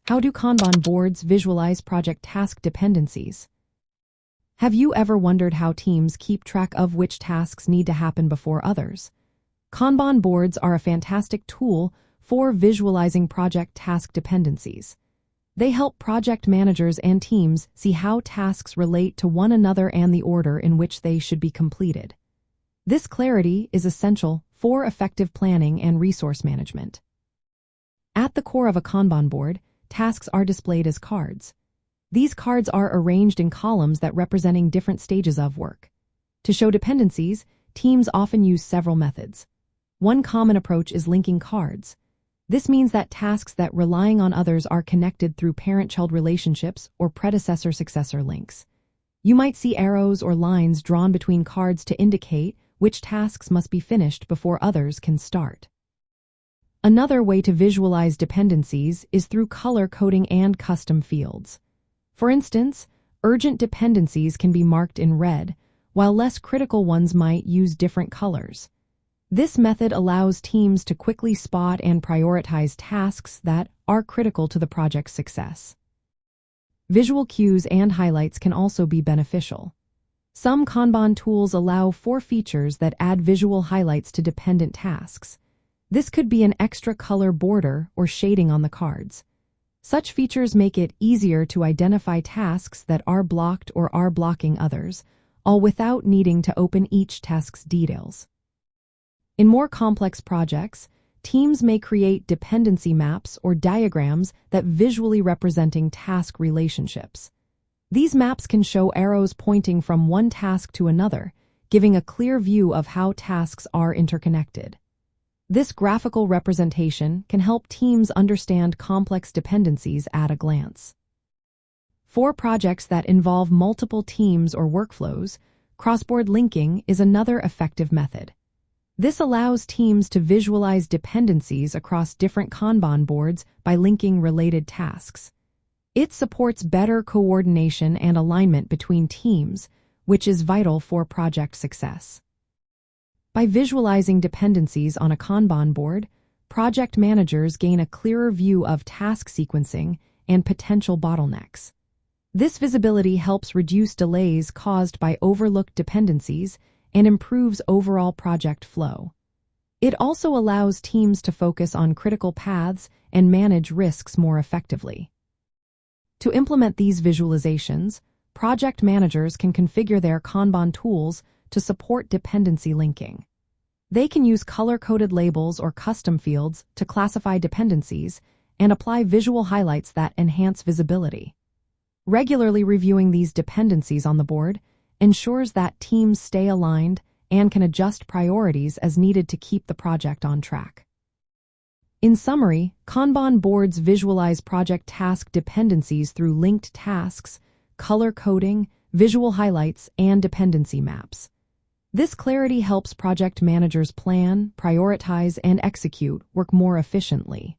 How do Kanban boards visualize project task dependencies? Have you ever wondered how teams keep track of which tasks need to happen before others? Kanban boards are a fantastic tool for visualizing project task dependencies. They help project managers and teams see how tasks relate to one another and the order in which they should be completed. This clarity is essential for effective planning and resource management. At the core of a Kanban board, tasks are displayed as cards. These cards are arranged in columns that representing different stages of work. To show dependencies, teams often use several methods. One common approach is linking cards. This means that tasks that relying on others are connected through parent-child relationships or predecessor-successor links. You might see arrows or lines drawn between cards to indicate which tasks must be finished before others can start. Another way to visualize dependencies is through color coding and custom fields. For instance, urgent dependencies can be marked in red, while less critical ones might use different colors. This method allows teams to quickly spot and prioritize tasks that are critical to the project's success. Visual cues and highlights can also be beneficial. Some Kanban tools allow for features that add visual highlights to dependent tasks. This could be an extra color border or shading on the cards. Such features make it easier to identify tasks that are blocked or are blocking others, all without needing to open each task's details. In more complex projects, teams may create dependency maps or diagrams that visually representing task relationships. These maps can show arrows pointing from one task to another, giving a clear view of how tasks are interconnected. This graphical representation can help teams understand complex dependencies at a glance. For projects that involve multiple teams or workflows, cross-board linking is another effective method. This allows teams to visualize dependencies across different Kanban boards by linking related tasks. It supports better coordination and alignment between teams, which is vital for project success. By visualizing dependencies on a Kanban board, project managers gain a clearer view of task sequencing and potential bottlenecks. This visibility helps reduce delays caused by overlooked dependencies and improves overall project flow. It also allows teams to focus on critical paths and manage risks more effectively. To implement these visualizations, project managers can configure their Kanban tools to support dependency linking. They can use color-coded labels or custom fields to classify dependencies and apply visual highlights that enhance visibility. Regularly reviewing these dependencies on the board ensures that teams stay aligned and can adjust priorities as needed to keep the project on track. In summary, Kanban boards visualize project task dependencies through linked tasks, color coding, visual highlights, and dependency maps. This clarity helps project managers plan, prioritize, and execute work more efficiently.